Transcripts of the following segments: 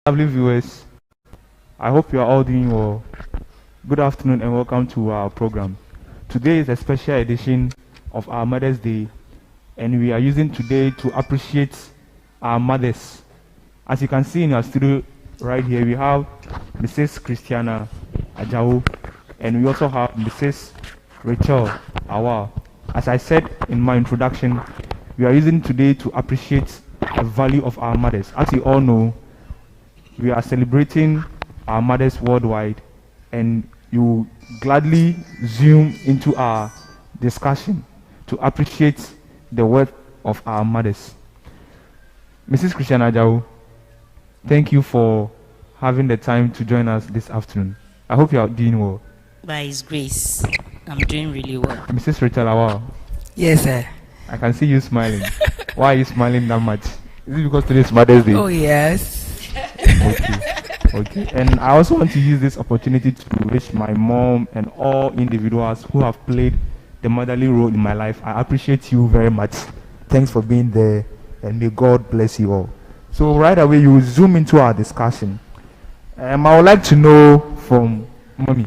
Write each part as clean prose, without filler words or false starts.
Lovely viewers, I hope you are all doing well. Good afternoon and welcome to our program. Today is a special edition of our Mother's Day, and we are using today to appreciate our mothers. As you can see in our studio right here, we have Mrs. Christiana Ajao, and we also have Mrs. Rachel Awa. As I said in my introduction, we are using today to appreciate the value of our mothers. As you all know, we are celebrating our mothers worldwide, and you gladly zoom into our discussion to appreciate the worth of our mothers. Mrs. Christiana Ajao, thank you for having the time to join us this afternoon. I hope you are doing well. By His grace, I'm doing really well. Mrs. Rachel Awa, Yes, sir. I can see you smiling. Why are you smiling that much? Is it because today is Mother's Day? Oh, yes. Okay. And I also want to use this opportunity to wish my mom and all individuals who have played the motherly role in my life. I appreciate you very much. Thanks for being there, and may God bless you all. So right away, you will zoom into our discussion. I would like to know from mommy.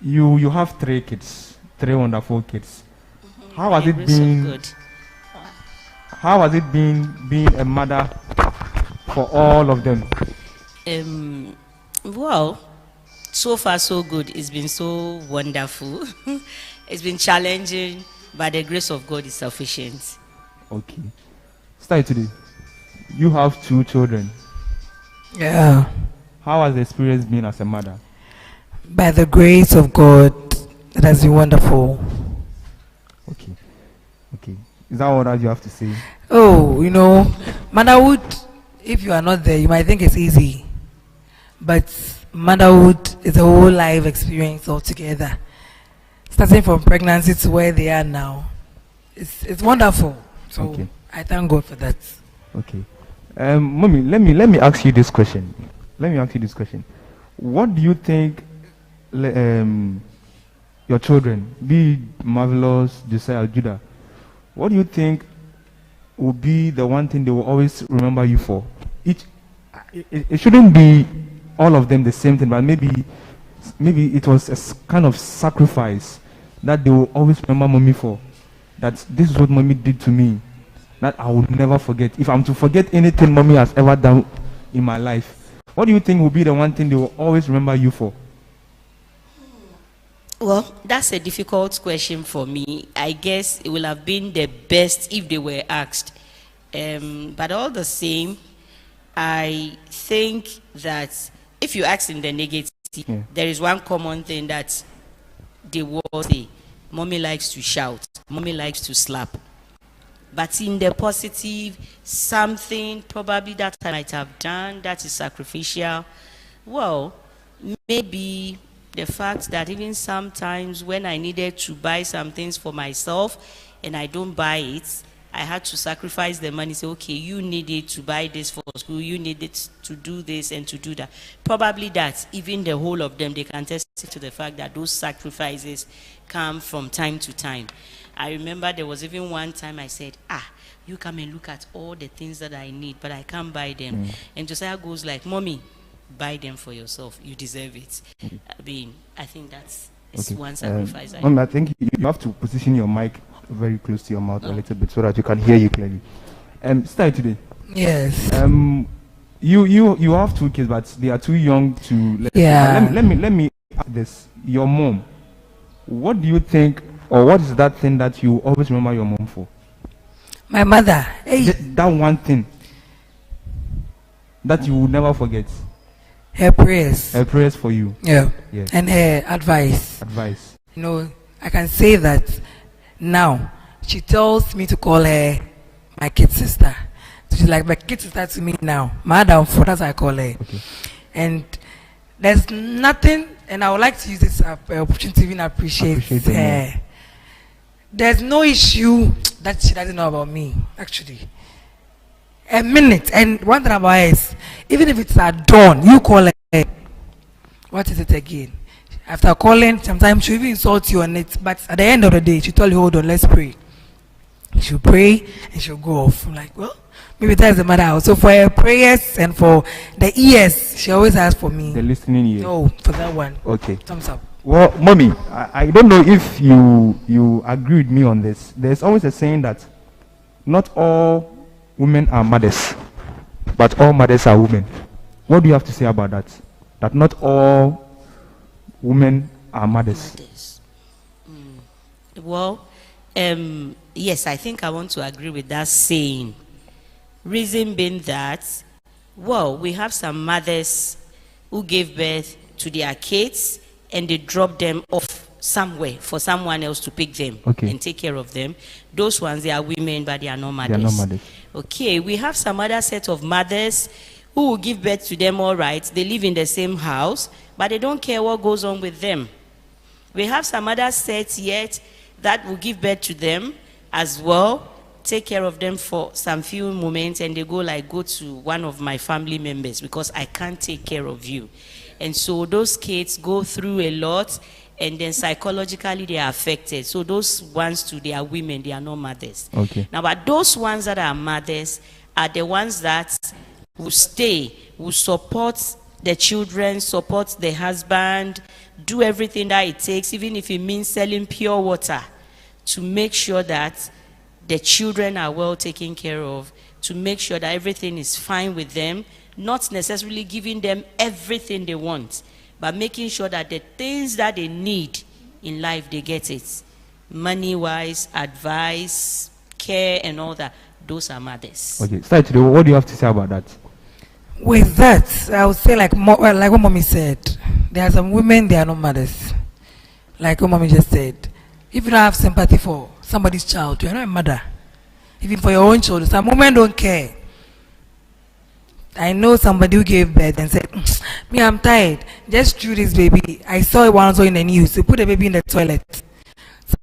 You have 3 kids, 3 wonderful kids. How has it been? So good. How has it been being a mother for all of them? Well, so far so good. It's been so wonderful. It's been challenging, but the grace of God is sufficient. Okay. Start today. You have 2 children. Yeah. How has the experience been as a mother? By the grace of God, it has been wonderful. Okay. Is that all that you have to say? Oh, motherhood, if you are not there, you might think it's easy. But motherhood is a whole life experience altogether. Starting from pregnancy to where they are now. It's wonderful. So Okay. I thank God for that. Okay. Mommy, let me ask you this question. What do you think your children, be it Marvelous, Josiah, Judah, what do you think will be the one thing they will always remember you for? It shouldn't be all of them the same thing, but maybe it was a kind of sacrifice that they will always remember mommy for. That this is what mommy did to me, that I will never forget. If I'm to forget anything mommy has ever done in my life, what do you think will be the one thing they will always remember you for? Well, that's a difficult question for me. I guess it will have been the best if they were asked. But all the same, I think that if you ask in the negative, there is one common thing that they will say. Mommy likes to shout. Mommy likes to slap. But in the positive, something probably that I might have done that is sacrificial, well, maybe the fact that even sometimes when I needed to buy some things for myself and I don't buy it, I had to sacrifice the money, say, okay, you need it to buy this for school, you need it to do this and to do that. Probably that, even the whole of them, they can testify to the fact that those sacrifices come from time to time. I remember there was even one time I said, you come and look at all the things that I need, but I can't buy them. And Josiah goes like, Mommy, buy them for yourself. You deserve it. I think that's one sacrifice. Mommy, I think you have to position your mic very close to your mouth a little bit so that you can hear you clearly. Start today. Yes. You have 2 kids, but they are too young to. Let me ask this. Your mom. What do you think, or what is that thing that you always remember your mom for? My mother. Hey. That one thing that you will never forget. Her prayers. Her prayers for you. Yeah. Yes. And her advice. I can say that now. She tells me to call her my kid sister. So she's like my kid sister to me now. Madam, for that I call her. Okay. And there's nothing, and I would like to use this opportunity to even appreciate her. There's no issue that she doesn't know about me, actually. A minute. And one thing about her is, even if it's at dawn, you call her. What is it again? After calling, sometimes she'll even insult you on it. But at the end of the day, she told you, hold on, let's pray. She'll pray and she'll go off. I'm like, well, maybe that's the mother house. So for her prayers and for the ears, she always asks for me. The listening ear. No, for that one. Okay. Thumbs up. Well, mommy, I don't know if you agree with me on this. There's always a saying that not all women are mothers, but all mothers are women. What do you have to say about that? That not all women are mothers. Well, yes, I think I want to agree with that saying. Reason being that, well, we have some mothers who gave birth to their kids and they drop them off somewhere for someone else to pick them and take care of them. Those ones, they are women, but they are not mothers. They are not mothers. Okay, we have some other set of mothers who will give birth to them, all right. They live in the same house, but they don't care what goes on with them. We have some other sets yet that will give birth to them as well, take care of them for some few moments, and they go to one of my family members because I can't take care of you. And so those kids go through a lot, and then psychologically they are affected. So those ones too, they are women, they are not mothers. Okay. Now, but those ones that are mothers are the ones that will stay, will support the children, support the husband, do everything that it takes, even if it means selling pure water, to make sure that the children are well taken care of, to make sure that everything is fine with them, not necessarily giving them everything they want, but making sure that the things that they need in life, they get it. Money-wise, advice, care, and all that. Those are mothers. Okay, start today. What do you have to say about that? With that, I would say like what mommy said. There are some women, they are not mothers. Like what mommy just said. If you don't have sympathy for somebody's child, you're not a mother. Even for your own children, some women don't care. I know somebody who gave birth and said, me, I'm tired. Just chew this baby. I saw it once in the news. They put the baby in the toilet.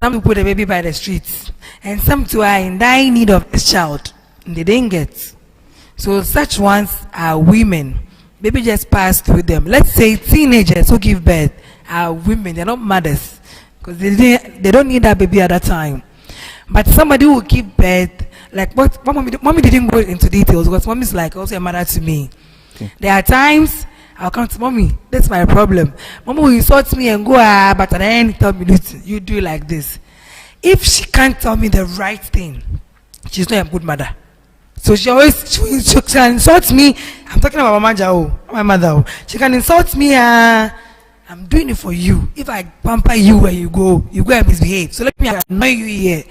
Some put the baby by the streets. And some too are in dying need of this child. And they didn't get. So such ones are women. Baby just passed through them. Let's say teenagers who give birth are women. They're not mothers. Because they don't need that baby at that time. But somebody who give birth, like what mommy didn't go into details because mommy's like also a mother to me. Okay. There are times I'll come to mommy, that's my problem. Mommy will insult me and go, but at the end tell me, you do it like this. If she can't tell me the right thing, she's not a good mother. So she can insult me. I'm talking about my mother. She can insult me. I'm doing it for you. If I pamper you where you go and misbehave. So let me annoy you here.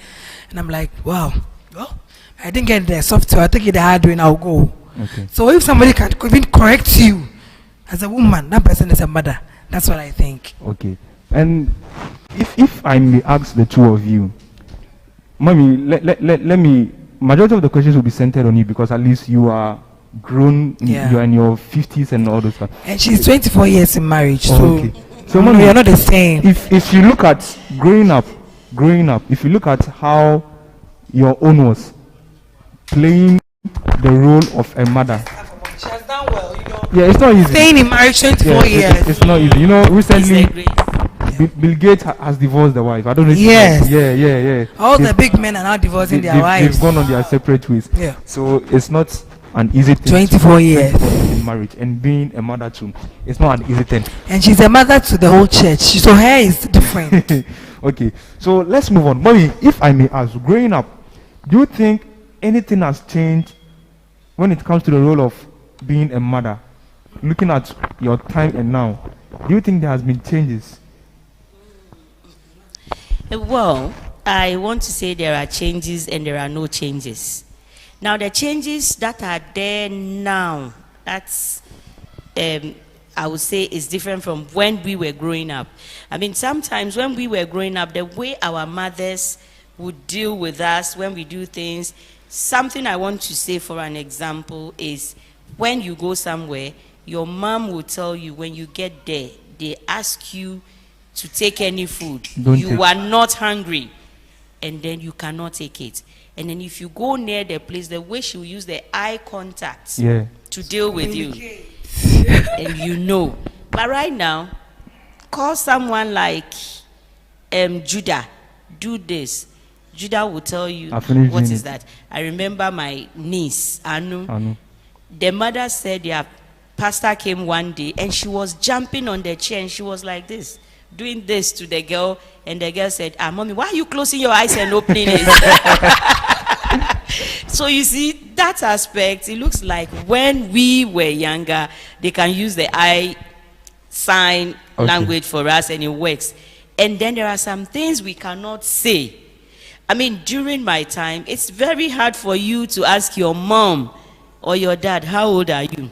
And I'm like, wow. Well, I didn't get the software. I take it the hard way and I'll go. Okay. So if somebody can even correct you as a woman, that person is a mother. That's what I think. Okay. And if I may ask the two of you, mommy, let me. Majority of the questions will be centered on you because at least you are grown. Yeah. You are in your 50s and all those stuff. And she's 24 years in marriage. Okay. So mommy, you're not the same. If you look at growing up, if you look at how your own was playing the role of a mother. She has done well, you know. Yeah, it's not easy. Staying in marriage 24 years. It's not easy. You know, recently Bill Gates has divorced the wife. I don't know. Yes. Yeah. All the big men are now divorcing their wives. They've gone on their separate ways. Yeah. So it's not an easy thing. 24 years in marriage and being a mother too. It's not an easy thing. And she's a mother to the whole church. So her is different. Okay. So let's move on. Mommy, if I may ask, growing up, do you think anything has changed when it comes to the role of being a mother? Looking at your time and now, do you think there has been changes? Well, I want to say there are changes and there are no changes. Now, the changes that are there now, that's, I would say, is different from when we were growing up. I mean, sometimes when we were growing up, the way our mothers would deal with us when we do things, something I want to say for an example is when you go somewhere, your mom will tell you when you get there, they ask you to take any food. You are not hungry, and then you cannot take it. And then if you go near the place, the way she will use the eye contact to deal with you. And you know. But right now, call someone like Judah, do this. Judah will tell you what is that. I remember my niece, Anu. The mother said their pastor came one day and she was jumping on the chair and she was like this, doing this to the girl, and the girl said, Mommy, why are you closing your eyes and opening it? So you see, that aspect, it looks like when we were younger, they can use the eye sign language for us and it works. And then there are some things we cannot say. I mean, during my time, it's very hard for you to ask your mom or your dad, how old are you?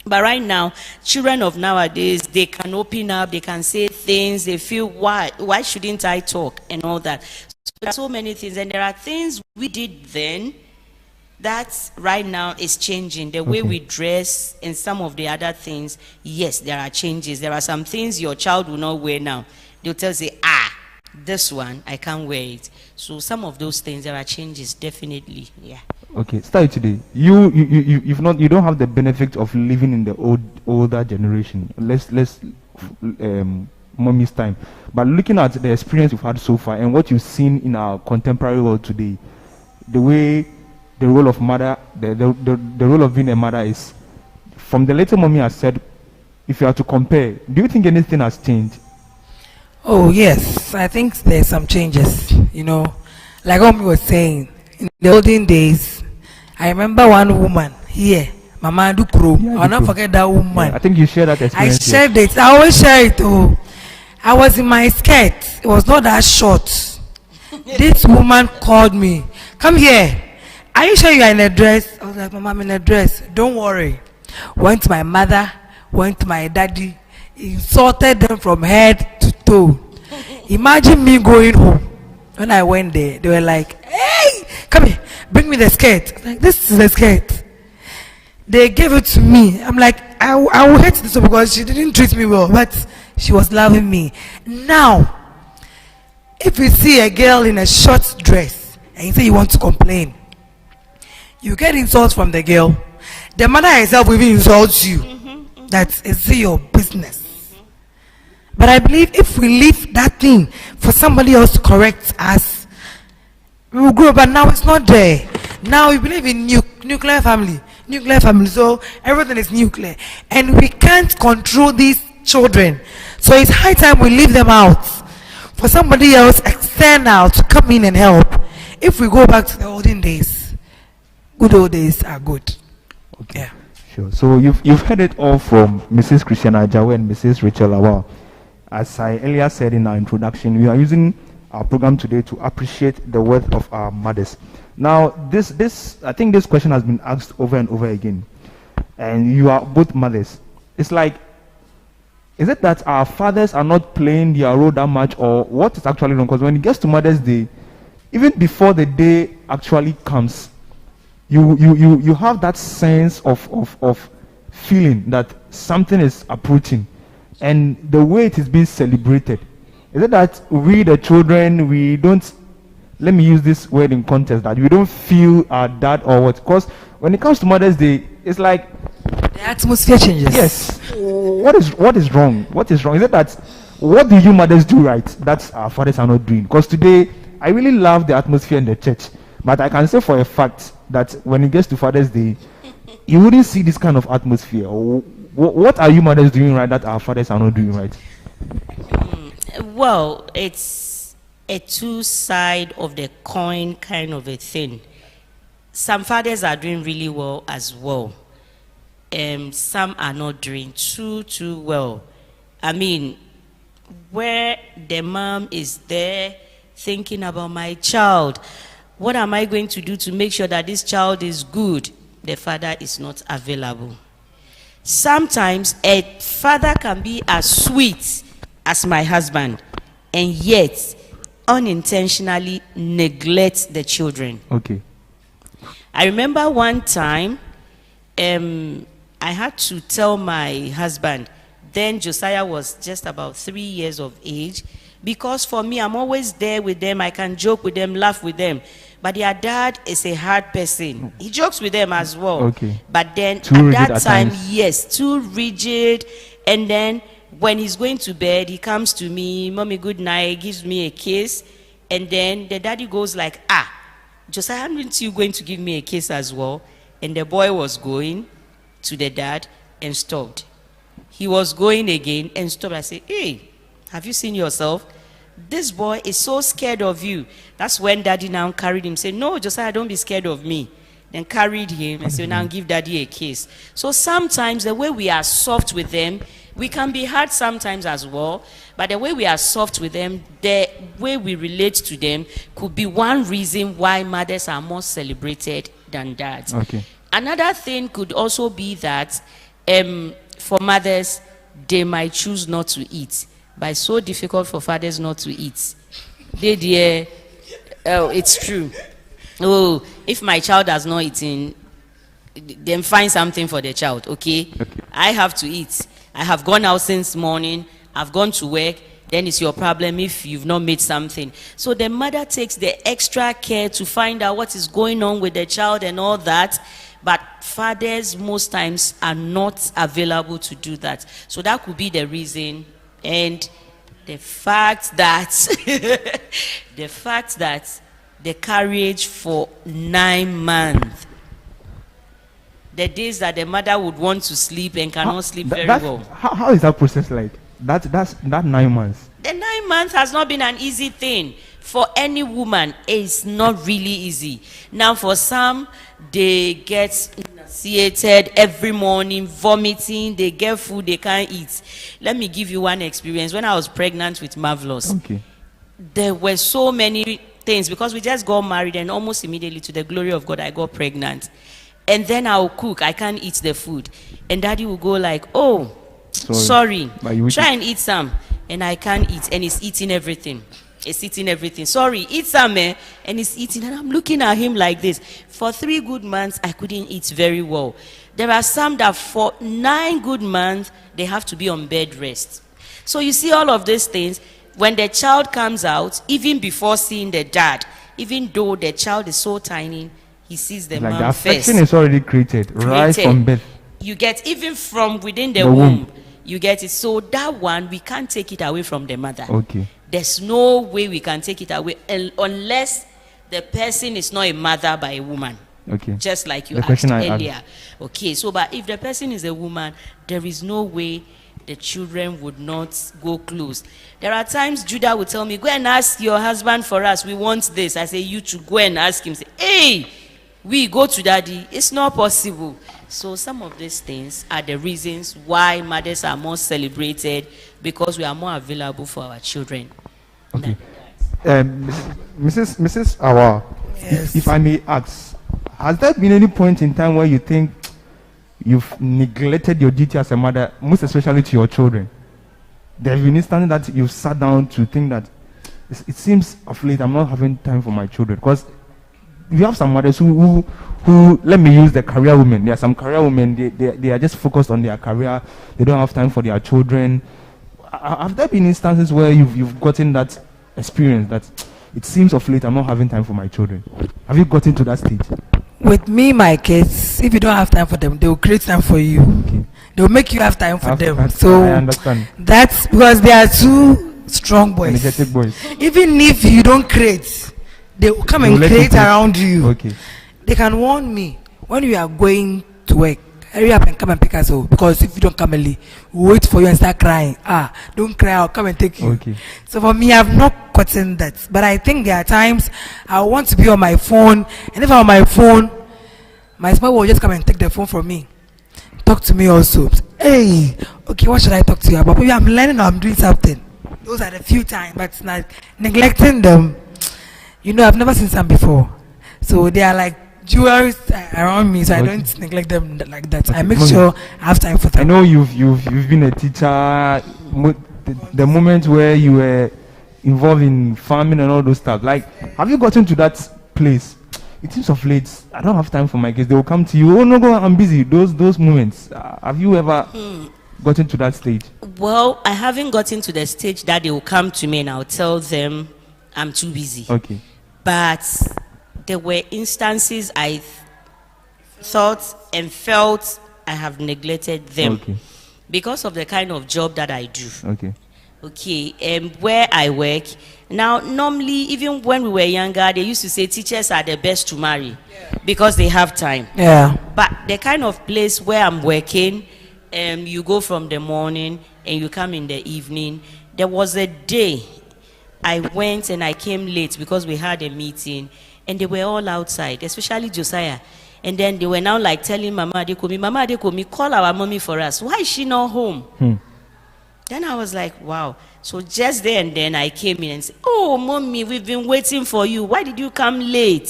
But right now, children of nowadays, they can open up, they can say things, they feel, why shouldn't I talk, and all that. So there are so many things, and there are things we did then that right now is changing. The way we dress and some of the other things, yes, there are changes. There are some things your child will not wear now. They'll tell you, this one, I can't wear it. So some of those things, there are changes, definitely, yeah. Okay, start today. You don't have the benefit of living in the older generation. Let's mommy's time. But looking at the experience you've had so far and what you've seen in our contemporary world today, the way the role of mother, the role of being a mother is, from the little mommy has said, if you are to compare, do you think anything has changed? Oh yes, I think there's some changes. You know, like Omi was saying, in the olden days, I remember one woman here, Mama Dukro. Yeah, I'll not forget that woman. Yeah, I think you share that experience. I shared it. I always share it. Oh, I was in my skirt. It was not that short. This woman called me. Come here. Are you sure you are in a dress? I was like, Mama, I'm in a dress. Don't worry. Went to my mother, went to my daddy, insulted them from head to toe. Imagine me going home. When I went there, they were like, hey, come here, bring me the skirt. I was like, this is the skirt. They gave it to me. I'm like, I will hate this one because she didn't treat me well, but she was loving me. Now, if you see a girl in a short dress and you say you want to complain, you get insults from the girl. The mother herself will even insult you. That is your business. But I believe if we leave that thing for somebody else to correct us, we will grow. But now it's not there. Now we believe in nuclear family. So everything is nuclear. And we can't control these children. So it's high time we leave them out for somebody else external to come in and help. If we go back to the olden days, good old days are good. Okay. Yeah. Sure. So you've heard it all from Mrs. Christiana Ajawe and Mrs. Rachel Awal. As I earlier said in our introduction, we are using our program today to appreciate the worth of our mothers. Now, I think this question has been asked over and over again, and you are both mothers. It's like, is it that our fathers are not playing their role that much, or what is actually wrong? Because when it gets to Mother's Day, even before the day actually comes, you have that sense of feeling that something is approaching. And the way it is being celebrated, is it that we, the children, we don't, let me use this word in context, that we don't feel our dad or what? Because when it comes to Mother's Day, it's like the atmosphere changes. Yes. What is wrong? What is wrong? Is it that what do you mothers do right that our fathers are not doing? Because today I really love the atmosphere in the church, but I can say for a fact that when it gets to Father's Day, you wouldn't see this kind of atmosphere. What are you mothers doing right that our fathers are not doing right? Well, it's a two-side of the coin kind of a thing. Some fathers are doing really well as well. Some are not doing too well. I mean, where the mom is there thinking about my child, what am I going to do to make sure that this child is good? The father is not available. Sometimes a father can be as sweet as my husband and yet unintentionally neglect the children. Okay. I remember one time I had to tell my husband, then Josiah was just about 3 years of age, because for me, I'm always there with them. I can joke with them, laugh with them. But their dad is a hard person. He jokes with them as well. Okay. But then Too at that time, times. yes, too rigid. And then when he's going to bed, he comes to me, Mommy, good night, gives me a kiss. And then the daddy goes like, ah, Josiah, aren't you going to give me a kiss as well? And the boy was going to the dad and stopped. He was going again and stopped. I said, hey, have you seen yourself? This boy is so scared of you. That's when daddy now carried him. Said, no, Josiah, don't be scared of me. Then carried him and said, now give daddy a kiss. So sometimes the way we are soft with them, we can be hard sometimes as well. But the way we are soft with them, the way we relate to them could be one reason why mothers are more celebrated than dads. Okay. Another thing could also be that for mothers, they might choose not to eat. But it's so difficult for fathers not to eat. It's true. Oh, if my child has not eaten, then find something for the child, okay? I have to eat. I have gone out since morning. I've gone to work. Then it's your problem if you've not made something. So the mother takes the extra care to find out what is going on with the child and all that. But fathers most times are not available to do that. So that could be the reason. And the fact that the carriage for 9 months, the days that the mother would want to sleep and cannot sleep very well. How is that process like? That's 9 months. The 9 months has not been an easy thing for any woman. It's not really easy. Now for some, they get nauseated every morning, vomiting, they get food they can't eat. Let me give you one experience. When I was pregnant with Marvelous, there were so many things because we just got married and almost immediately, to the glory of God, I got pregnant. And then I'll cook, I can't eat the food. And daddy will go like, oh, sorry. Try and eat some. And I can't eat, and he's eating everything. It's eating everything. Sorry, eat some, and he's eating. And I'm looking at him like this. For 3 good months, I couldn't eat very well. There are some that for 9 good months, they have to be on bed rest. So you see all of these things. When the child comes out, even before seeing the dad, even though the child is so tiny, he sees the mom the affection first. is already created right from birth. You get, even from within the womb, you get it. So that one, we can't take it away from the mother. Okay. There's no way we can take it away unless the person is not a mother but a woman. Okay. Just like you asked earlier. Okay, so but if the person is a woman, there is no way the children would not go close. There are times Judah would tell me, go and ask your husband for us. We want this. I say, you to go and ask him. Say, hey, we go to daddy. It's not possible. So some of these things are the reasons why mothers are more celebrated, because we are more available for our children. Okay. Mrs. Awa, Yes. if I may ask, has there been any point in time where you think you've neglected your duty as a mother, most especially to your children? There have been instances that you've sat down to think that it seems of late I'm not having time for my children, because you have some mothers who let me use the career women. There are some career women, they are just focused on their career. They don't have time for their children. Have there been instances where you've gotten that experience that it seems of late I'm not having time for my children? Have you gotten to that stage? With me, my kids, if you don't have time for them, they will create time for you. Okay. They will make you have time for them. I So understand. that's because they are two strong boys. Energetic boys. Even if you don't create, they will come They and will let you create create. around you. Okay. They can warn me when you are going to work. Hurry up and come and pick us up, because if you don't come early, we'll wait for you and start crying. Don't cry, I'll come and take you. Okay. So for me, I've not gotten that. But I think there are times I want to be on my phone, and if I'm on my phone, my small will just come and take the phone from me. Talk to me also. Hey, okay, what should I talk to you about? Maybe I'm learning or I'm doing something. Those are the few times, but not neglecting them. You know, I've never seen some before. So they are like jewelry around me, so I don't neglect them like that. I make sure I have time for them. I know you've been a teacher. The moment where you were involved in farming and all those stuff, like, have you gotten to that place? It seems of late, I don't have time for my kids. They will come to you. Oh no, go, I'm busy. Those moments. Have you ever gotten to that stage? Well, I haven't gotten to the stage that they will come to me and I'll tell them I'm too busy. Okay. But there were instances I thought and felt I have neglected them. Okay. Because of the kind of job that I do. Okay. Okay, where I work now, normally, even when we were younger, they used to say teachers are the best to marry because they have time. Yeah. But the kind of place where I'm working, you go from the morning and you come in the evening. There was a day I went and I came late because we had a meeting and they were all outside, especially Josiah. And then they were now like telling Mama Adekomi, call our mommy for us. Why is she not home? Then I was like, wow. So just there and then I came in and said, oh, mommy, we've been waiting for you. Why did you come late?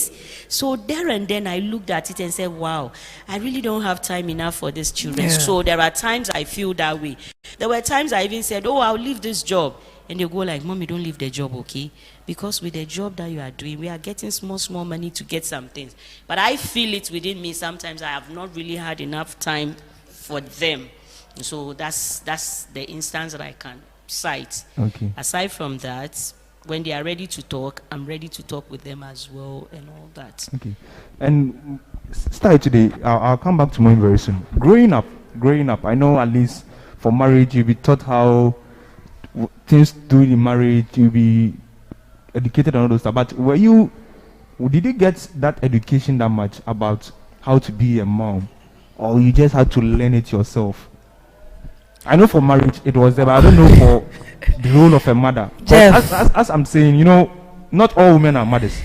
So there and then I looked at it and said, wow, I really don't have time enough for these children. Yeah. So there are times I feel that way. There were times I even said, oh, I'll leave this job. And they go like, mommy, don't leave the job, okay? Because with the job that you are doing, we are getting small money to get some things. But I feel it within me. Sometimes I have not really had enough time for them. So that's the instance that I can cite. Okay. Aside from that, when they are ready to talk, I'm ready to talk with them as well and all that. Okay. And start today. I'll come back to mine very soon. Growing up, I know at least for marriage, you'll be taught how things do in marriage. You'll be educated on all those stuff. But did you get that education that much about how to be a mom, or you just had to learn it yourself? I know for marriage it was there, but I don't know for the role of a mother. As I'm saying, not all women are mothers.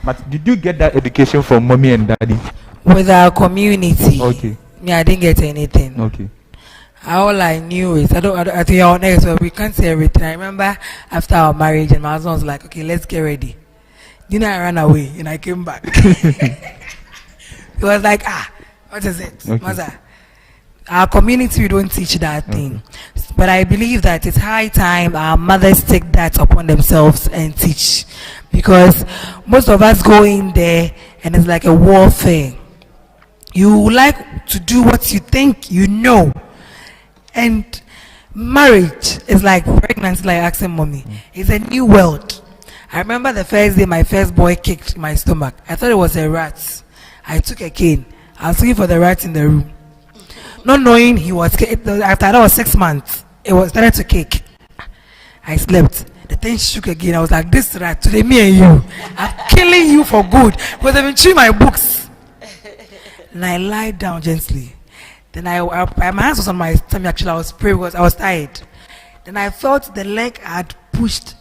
But did you get that education from mommy and daddy? With our community. Okay. Me, I didn't get anything. Okay. All I knew is I think you're honest, so we can't say everything. I remember after our marriage, and my husband was like, "Okay, let's get ready." You know, I ran away and I came back. He was like, what is it, okay. Mother? Our community, we don't teach that thing. But I believe that it's high time our mothers take that upon themselves and teach. Because most of us go in there and it's like a warfare. You like to do what you think you know. And marriage is like pregnancy, like asking mommy. It's a new world. I remember the first day my first boy kicked my stomach. I thought it was a rat. I took a cane. I was looking for the rat in the room. Not knowing he was, after that was 6 months, it was started to kick. I slept. The thing shook again. I was like, this rat, today me and you, I'm killing you for good. Because I've been chewing my books. And I lied down gently. Then my hands was on my stomach. Actually, I was praying because I was tired. Then I felt the leg had pushed.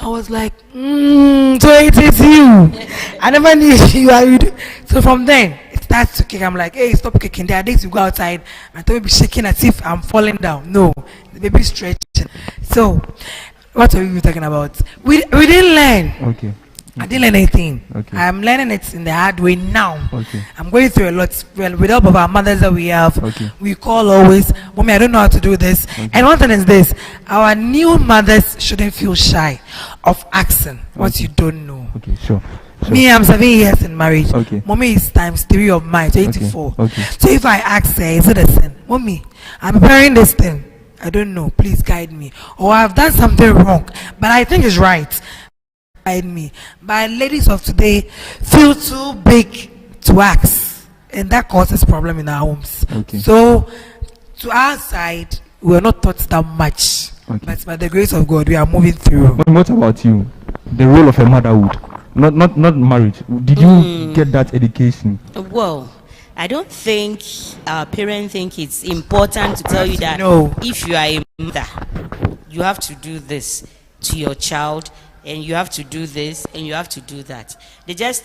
I was like, so it is you. I never knew you are. So from then, it starts to kick. I'm like, hey, stop kicking. There are days you go outside and the baby shaking as if I'm falling down. No, the baby stretching. So, what are we talking about? We didn't learn. Okay. I didn't learn anything. Okay. I'm learning it in the hard way now. Okay. I'm going through a lot. Well, with the help of our mothers that we have, okay. we call always, Mommy, I don't know how to do this. Okay. And one thing is this, our new mothers shouldn't feel shy of asking what you don't know. Okay, sure. Me, I'm 7 years in marriage. Okay. Mommy is ×3 of mine, 84. Okay. So if I ask her, is it a sin? Mommy, I'm preparing this thing. I don't know. Please guide me. Or I've done something wrong, but I think it's right. Guide me. But ladies of today feel too big to ask, and that causes problem in our homes. Okay. So to our side, we are not taught that much. Okay. But by the grace of God, we are moving through. But what about you? The role of a motherhood, not marriage. Did you get that education? Well, I don't think our parents think it's important to tell you that if you are a mother, you have to do this to your child, and you have to do this, and you have to do that. They just